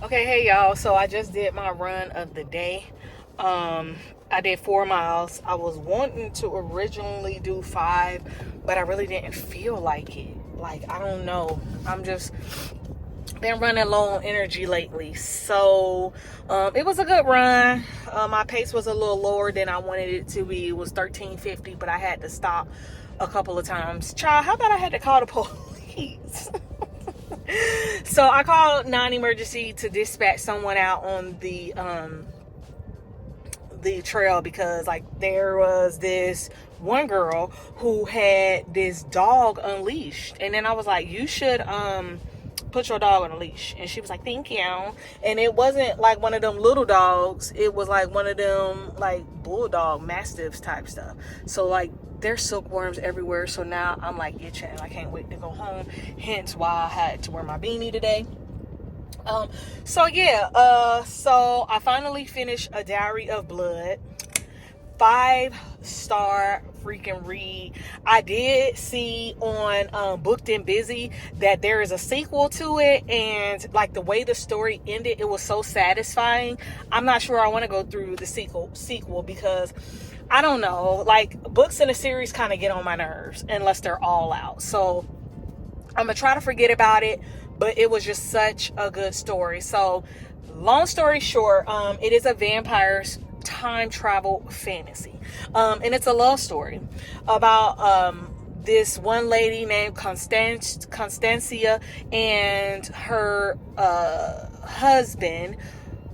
Okay, hey y'all. So I just did my run of the day. I did 4 miles. I was wanting to originally do 5, but I really didn't feel like it. Like, I don't know. I'm just been running low on energy lately. So it was a good run. My pace was a little lower than I wanted it to be. It was 13:50, but I had to stop a couple of times. Child, how about I had to call the police? So I called non-emergency to dispatch someone out on the trail because like there was this one girl who had this dog unleashed, and then I was like, you should put your dog on a leash. And she was like, thank you. And it wasn't like one of them little dogs, it was like one of them like bulldog mastiffs type stuff. So like there's silkworms everywhere. So now I'm like itching and I can't wait to go home, hence why I had to wear my beanie today. So I finally finished A Diary of Blood. 5-star freaking read. I did see on Booked and Busy that there is a sequel to it, and like the way the story ended, it was so satisfying. I'm not sure I want to go through the sequel because I don't know, like books in a series kind of get on my nerves unless they're all out. So I'm gonna try to forget about it, but it was just such a good story. So long story short, it is a vampire's time travel fantasy, and it's a love story about this one lady named Constancia and her husband.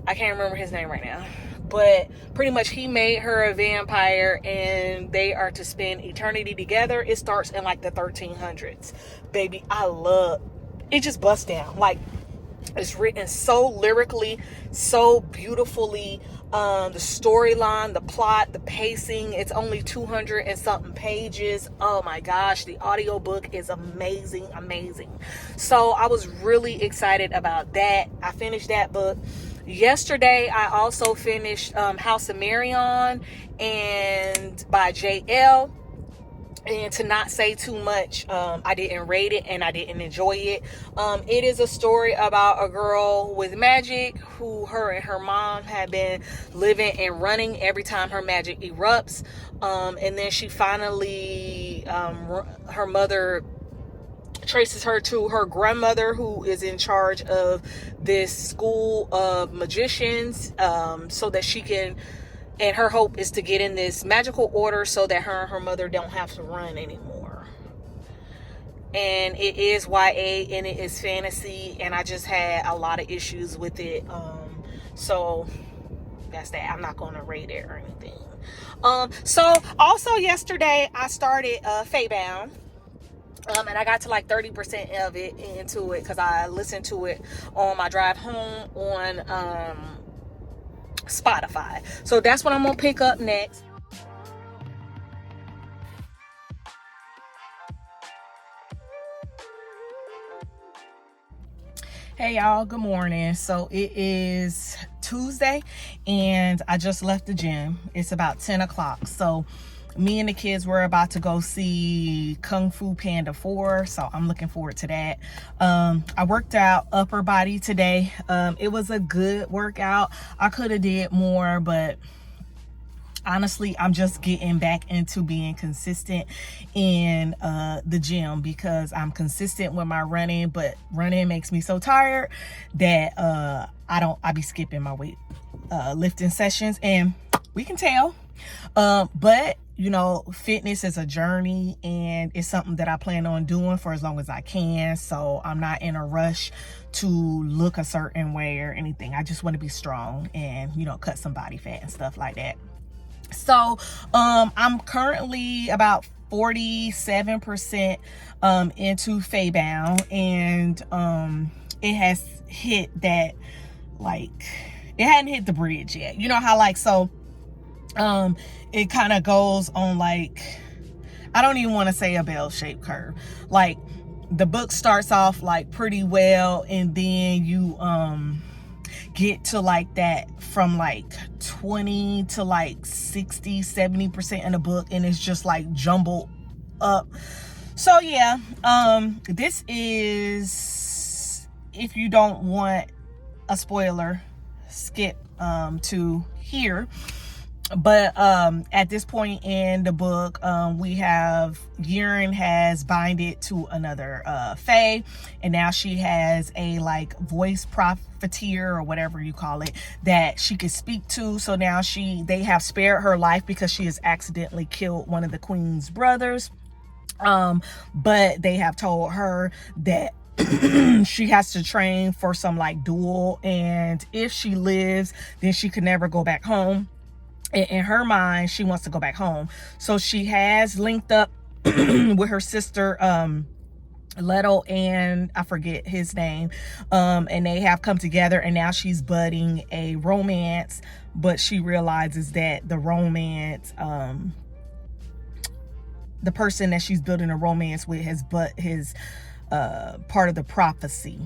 I can't remember his name right now, but pretty much he made her a vampire and they are to spend eternity together. It starts in like the 1300s. Baby, I love it. Just busts down. Like, it's written so lyrically, so beautifully. The storyline, the plot, the pacing, it's only 200 and something pages. Oh my gosh, the audiobook is amazing. So I was really excited about that. I finished that book. Yesterday, I also finished House of Marion and by JL. And to not say too much, I didn't rate it and I didn't enjoy it. It is a story about a girl with magic who her and her mom had been living and running every time her magic erupts. And then she finally, her mother traces her to her grandmother, who is in charge of this school of magicians, so that she can, and her hope is to get in this magical order so that her and her mother don't have to run anymore. And it is YA and it is fantasy, and I just had a lot of issues with it. So that's that. I'm not going to rate it or anything. So also yesterday I started Faybound. And I got to like 30% of it into it because I listened to it on my drive home on Spotify. So that's what I'm gonna pick up next. Hey y'all, good morning. So it is Tuesday and I just left the gym. It's about 10 o'clock. So me and the kids were about to go see Kung Fu Panda 4, so I'm looking forward to that. I worked out upper body today. It was a good workout. I could have did more, but honestly, I'm just getting back into being consistent in the gym because I'm consistent with my running, but running makes me so tired that I be skipping my weight lifting sessions, and we can tell. But you know, fitness is a journey and it's something that I plan on doing for as long as I can. So I'm not in a rush to look a certain way or anything. I just want to be strong and, you know, cut some body fat and stuff like that. So I'm currently about 47% into Faybound, and it has hit that, like, it hadn't hit the bridge yet. You know how, like, so it kind of goes on, like, I don't even want to say a bell-shaped curve. Like, the book starts off like pretty well, and then you get to like that from like 20 to like 60-70% in the book, and it's just like jumbled up. So yeah, this is if you don't want a spoiler, skip to here. But at this point in the book, we have Urine has binded to another fae, and now she has a like voice profiteer or whatever you call it that she could speak to. So now they have spared her life because she has accidentally killed one of the queen's brothers. But they have told her that she has to train for some like duel, and if she lives, then she could never go back home. In her mind, she wants to go back home. So she has linked up with her sister, Leto, and I forget his name. And they have come together, and now she's budding a romance, but she realizes that the romance, the person that she's building a romance with has but his part of the prophecy.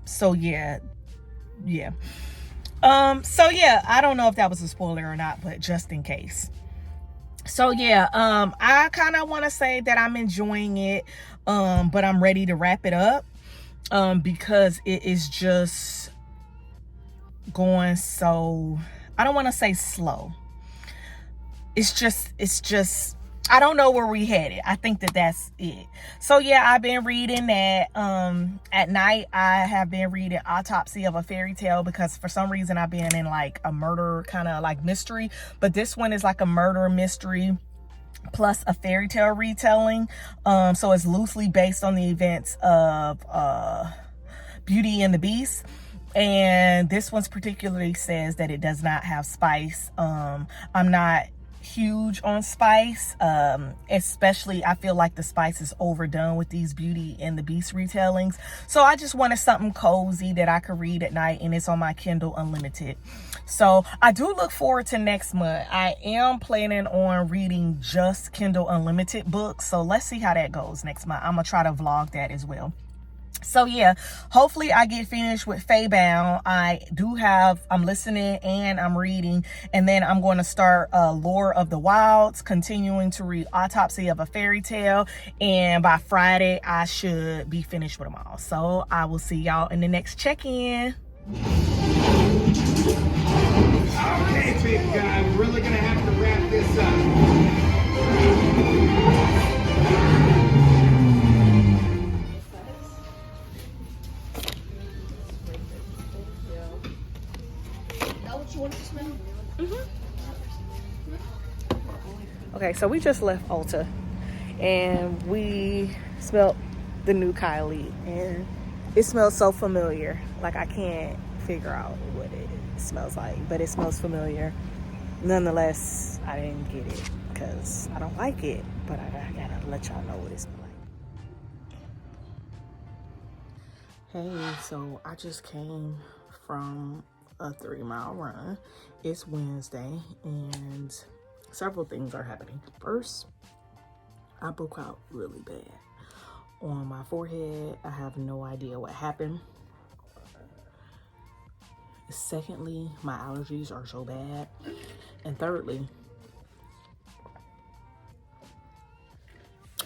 So yeah. So yeah, I don't know if that was a spoiler or not, but just in case. So yeah, I kind of want to say that I'm enjoying it, but I'm ready to wrap it up, because it is just going so, I don't want to say slow. It's just I don't know where we headed. I think that's it. So yeah, I've been reading that. At night, I have been reading Autopsy of a Fairy Tale because for some reason I've been in like a murder kind of like mystery. But this one is like a murder mystery plus a fairy tale retelling. So it's loosely based on the events of Beauty and the Beast. And this one's particularly says that it does not have spice. I'm not huge on spice, especially I feel like the spice is overdone with these Beauty and the Beast retellings. So I just wanted something cozy that I could read at night, and it's on my Kindle Unlimited. So I do look forward to next month. I am planning on reading just Kindle Unlimited books, so let's see how that goes next month. I'm gonna try to vlog that as well. So yeah, hopefully I get finished with Faebound. I'm listening and I'm reading, and then I'm going to start Lore of the Wilds, continuing to read Autopsy of a Fairy Tale, and by Friday I should be finished with them all. So I will see y'all in the next check-in. Okay, big guy, we're really gonna have to wrap this up. Okay, so we just left Ulta and we smelled the new Kylie, and it smells so familiar. Like I can't figure out what it smells like, but it smells familiar. Nonetheless, I didn't get it because I don't like it, but I gotta let y'all know what it smells like. Hey, so I just came from a 3-mile run. It's Wednesday and several things are happening. First, I broke out really bad on my forehead. I have no idea what happened. Secondly, my allergies are so bad. And thirdly,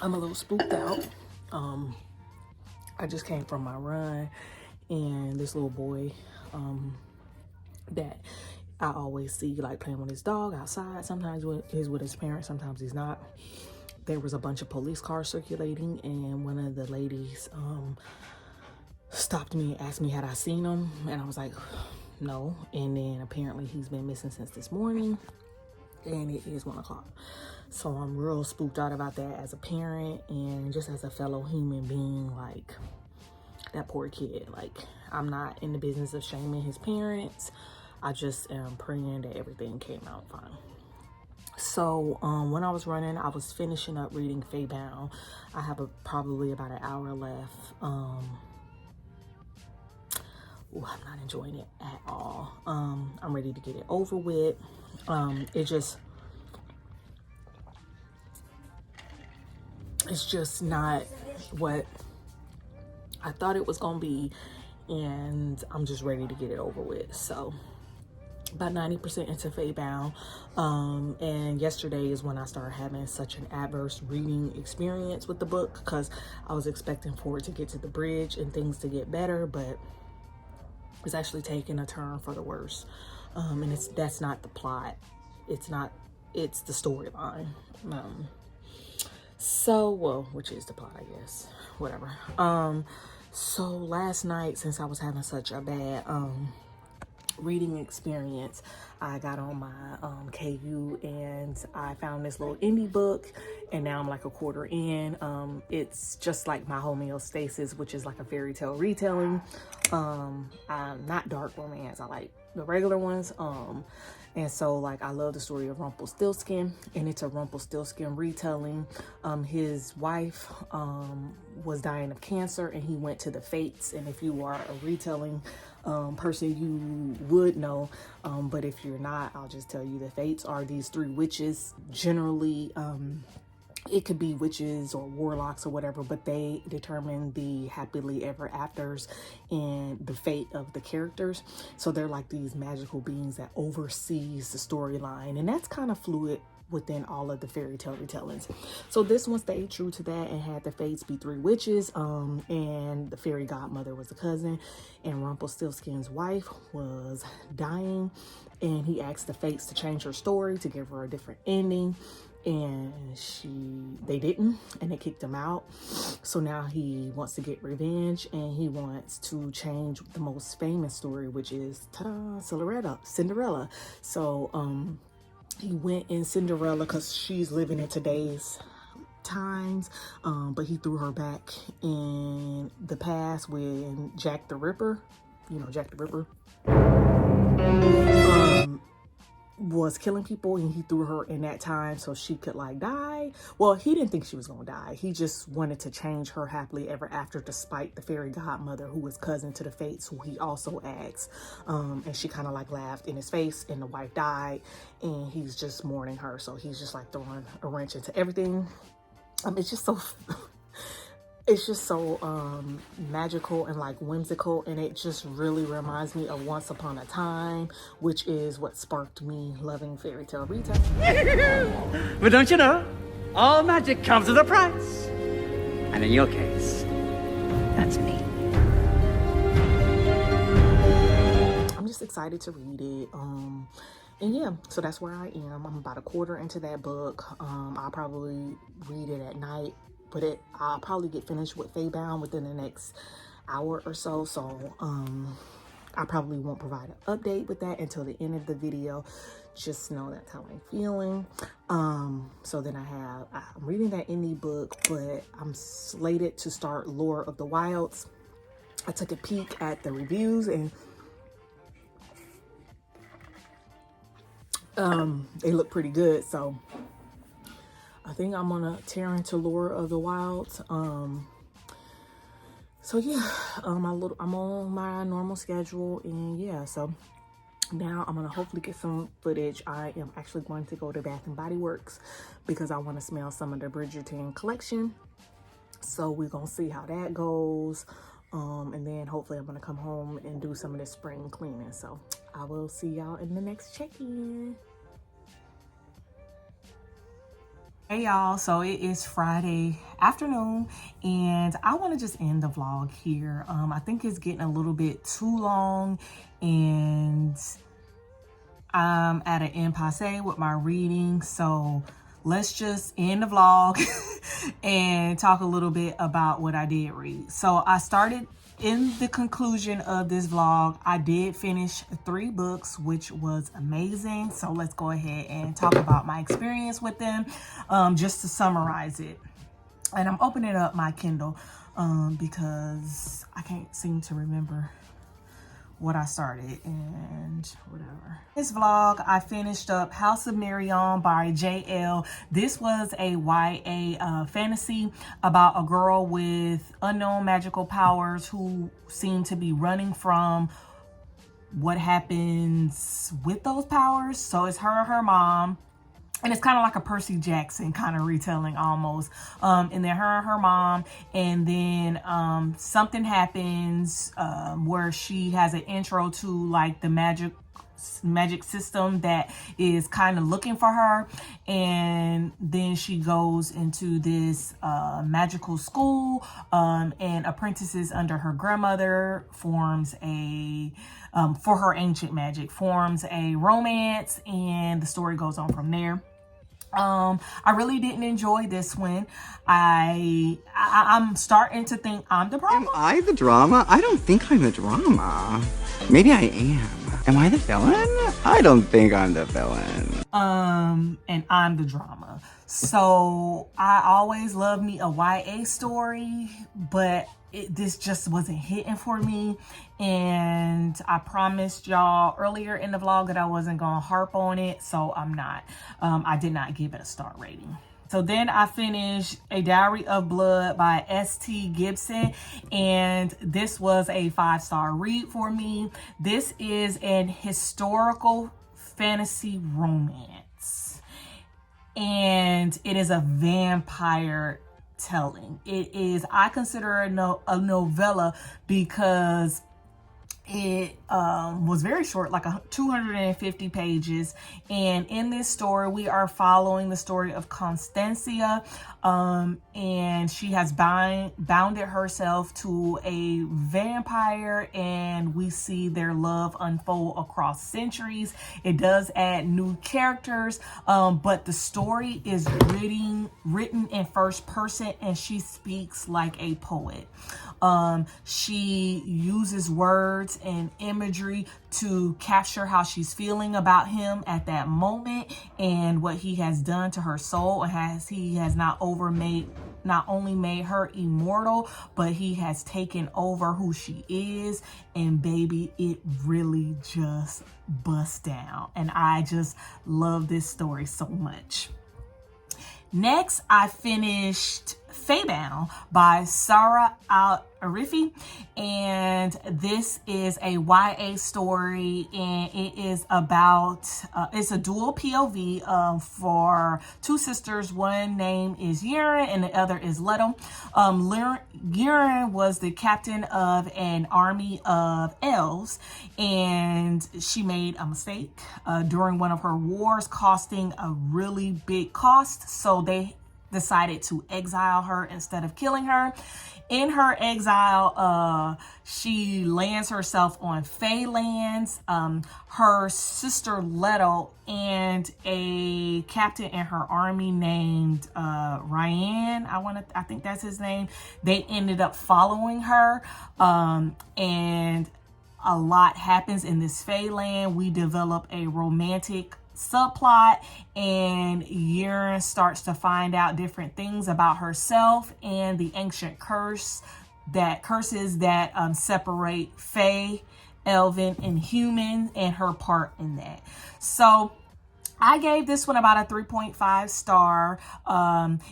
I'm a little spooked out. I just came from my run, and this little boy that I always see like playing with his dog outside. Sometimes he's with his parents, sometimes he's not. There was a bunch of police cars circulating, and one of the ladies stopped me and asked me had I seen him, and I was like, no. And then apparently he's been missing since this morning, and it is 1 o'clock. So I'm real spooked out about that as a parent and just as a fellow human being. Like, that poor kid. Like, I'm not in the business of shaming his parents. I just am praying that everything came out fine. So when I was running, I was finishing up reading Faebound. I have probably about an hour left. I'm not enjoying it at all. I'm ready to get it over with. It's just not what I thought it was gonna be, and I'm just ready to get it over with. So about 90% into Faebound, and yesterday is when I started having such an adverse reading experience with the book, because I was expecting for it to get to the bridge and things to get better, but is actually taking a turn for the worse. And that's not the plot. It's the storyline. Well, which is the plot, I guess. Whatever. So last night, since I was having such a bad reading experience, I got on my KU and I found this little indie book, and now I'm like a quarter in. It's just like my homeostasis, which is like a fairy tale retelling. I'm not dark romance, I like the regular ones. And so like I love the story of Rumpelstiltskin, and it's a Rumpelstiltskin retelling. His wife was dying of cancer, and he went to the Fates. And if you are a retelling person, you would know, but if you're not, I'll just tell you the Fates are these three witches. Generally, it could be witches or warlocks or whatever, but they determine the happily ever afters and the fate of the characters. So they're like these magical beings that oversees the storyline, and that's kind of fluid within all of the fairy tale retellings. So this one stayed true to that and had the Fates be three witches, and the fairy godmother was a cousin, and Rumpelstiltskin's wife was dying, and he asked the Fates to change her story to give her a different ending, and they didn't, and they kicked him out. So now he wants to get revenge, and he wants to change the most famous story, which is Cinderella. So he went in Cinderella because she's living in today's times, but he threw her back in the past when Jack the Ripper, Jack the Ripper, was killing people, and he threw her in that time so she could like die. Well, he didn't think she was gonna die. He just wanted to change her happily ever after, despite the fairy godmother, who was cousin to the Fates, who he also asked. And she kind of like laughed in his face, and the wife died, and he's just mourning her. So he's just like throwing a wrench into everything. It's just so it's just so magical and like whimsical, and it just really reminds me of Once Upon a Time, which is what sparked me loving fairy tale retelling. But don't you know, all magic comes with a price, and in your case, that's me. I'm just excited to read it. And yeah, so that's where I am. I'm about a quarter into that book. I'll probably read it at night, but I'll probably get finished with Faybound within the next hour or so. So I probably won't provide an update with that until the end of the video. Just know that's how I'm feeling. So then I'm reading that indie book, but I'm slated to start Lore of the Wilds. I took a peek at the reviews, and they look pretty good. So I think I'm gonna tear into Lore of the Wilds. So yeah, I'm on my normal schedule, and yeah, so now I'm gonna hopefully get some footage. I am actually going to go to Bath and Body Works because I want to smell some of the Bridgerton collection. So we're gonna see how that goes. And then hopefully I'm gonna come home and do some of this spring cleaning. So I will see y'all in the next check-in. Hey y'all, so it is Friday afternoon, and I want to just end the vlog here. I think it's getting a little bit too long, and I'm at an impasse with my reading, so let's just end the vlog and talk a little bit about what I did read. So I started in the conclusion of this vlog. I did finish 3 books, which was amazing. So let's go ahead and talk about my experience with them, just to summarize it. And I'm opening up my Kindle because I can't seem to remember what I started and whatever. This vlog, I finished up House of Marion by JL. This was a YA fantasy about a girl with unknown magical powers who seem to be running from what happens with those powers. So it's her mom. And it's kind of like a Percy Jackson kind of retelling almost. And then her mom, and then something happens where she has an intro to like the magic magic system that is kind of looking for her, and then she goes into this magical school, and apprentices under her grandmother forms a for her ancient magic, forms a romance, and the story goes on from there. I really didn't enjoy this one. I'm starting to think I'm the problem. Am I the drama? I don't think I'm the drama. Maybe I am. Am I the villain? I don't think I'm the villain. And I'm the drama. So I always love me a YA story, but this just wasn't hitting for me. And I promised y'all earlier in the vlog that I wasn't gonna harp on it, so I'm not. I did not give it a star rating. So then I finished A Diary of Blood by S.T. Gibson, and this was a 5-star read for me. This is an historical fantasy romance, and it is a vampire telling. It is, I consider it a novella because it was very short, like 250 pages. And in this story, we are following the story of Constancia, and she has bounded herself to a vampire, and we see their love unfold across centuries. It does add new characters, but the story is written in first person, and she speaks like a poet. She uses words and imagery to capture how she's feeling about him at that moment and what he has done to her soul, and he has not only made her immortal, but he has taken over who she is. And baby, it really just busts down, and I just love this story so much. Next, I finished Faybound by Sarah Al-Arifi, and this is a YA story, and it is about it's a dual POV for two sisters. One name is Yurin and the other is Leto. Yurin was the captain of an army of elves, and she made a mistake during one of her wars, costing a really big cost, so they decided to exile her instead of killing her. In her exile, she lands herself on Fae lands. Her sister Leto and a captain in her army named Ryan, I think that's his name, they ended up following her, and a lot happens in this Fae land. We develop a romantic subplot, and Yurin starts to find out different things about herself and the ancient curses that separate Fae, Elven, and human, and her part in that. So I gave this one about a 3.5 star.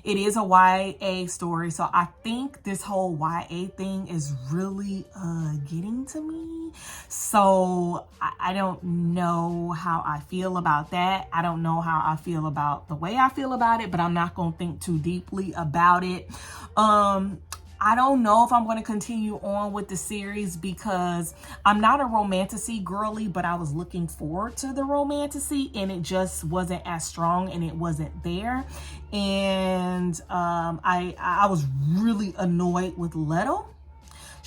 It is a YA story, so I think this whole YA thing is really getting to me. So I don't know how I feel about that. I don't know how I feel about the way I feel about it, but I'm not going to think too deeply about it. I don't know if I'm going to continue on with the series because I'm not a romantasy girly, but I was looking forward to the romantasy, and it just wasn't as strong, and it wasn't there. And I was really annoyed with Leto.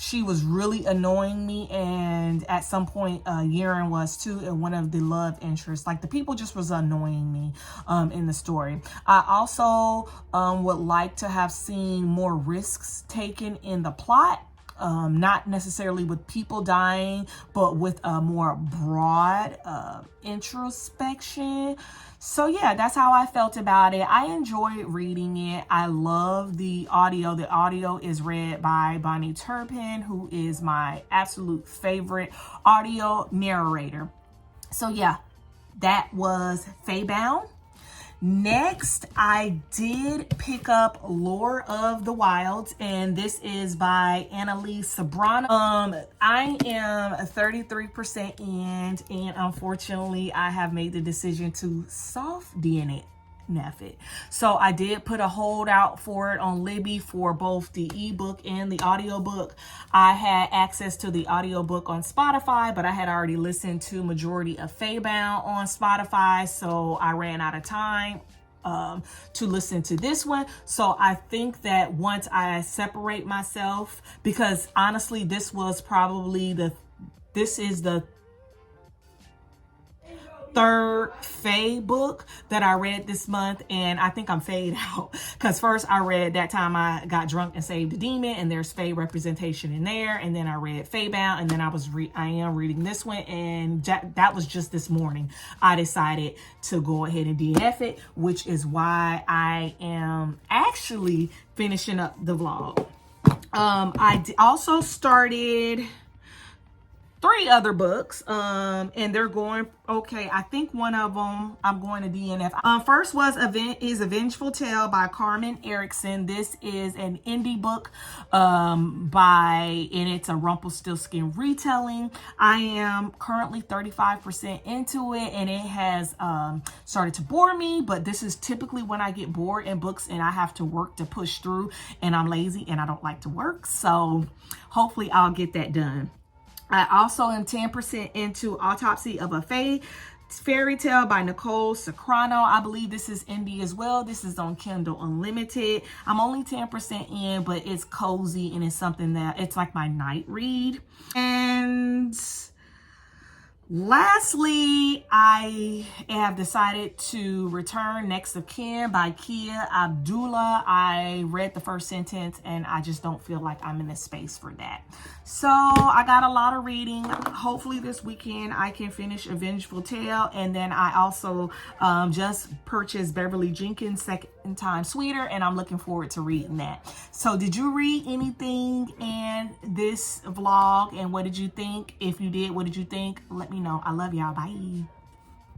She was really annoying me, and at some point Yurin was too, and one of the love interests, like the people just was annoying me in the story. I also would like to have seen more risks taken in the plot, not necessarily with people dying, but with a more broad introspection. So yeah, that's how I felt about it. I enjoyed reading it. I love the audio. The audio is read by Bonnie Turpin, who is my absolute favorite audio narrator. So yeah, that was Faybound. Next, I did pick up Lore of the Wilds, and this is by Annalise Sobrano. I am 33% in, and unfortunately, I have made the decision to soft DNF it. So I did put a hold out for it on Libby for both the ebook and the audiobook. I had access to the audiobook on Spotify, but I had already listened to majority of Faybound on Spotify, so I ran out of time to listen to this one. So I think that once I separate myself, because honestly, this is the third Fae book that I read this month, and I think I'm Fayed out, because first I read That Time I Got Drunk and Saved a Demon, and there's Fae representation in there, and then I read Faybound, and then I am reading this one, and that was just this morning. I decided to go ahead and DNF it, which is why I am actually finishing up the vlog. I also started 3 other books, and they're going okay. I think one of them I'm going to DNF. First is A Vengeful Tale by Carmen Erickson. This is an indie book and it's a Rumpelstiltskin retelling. I am currently 35% into it, and it has started to bore me, but this is typically when I get bored in books and I have to work to push through, and I'm lazy and I don't like to work, so hopefully I'll get that done. I also am 10% into Autopsy of a Fairy Tale by Nicole Sacrano. I believe this is indie as well. This is on Kindle Unlimited. I'm only 10% in, but it's cozy and it's something that it's like my night read. And lastly, I have decided to return Next of Kin by Kia Abdullah. I read the first sentence and I just don't feel like I'm in a space for that. So I got a lot of reading. Hopefully this weekend I can finish A Vengeful Tale. And then I also just purchased Beverly Jenkins' Second Time Sweeter, and I'm looking forward to reading that. So did you read anything in this vlog, and what did you think? If you did, what did you think? Let me know. I love y'all. Bye.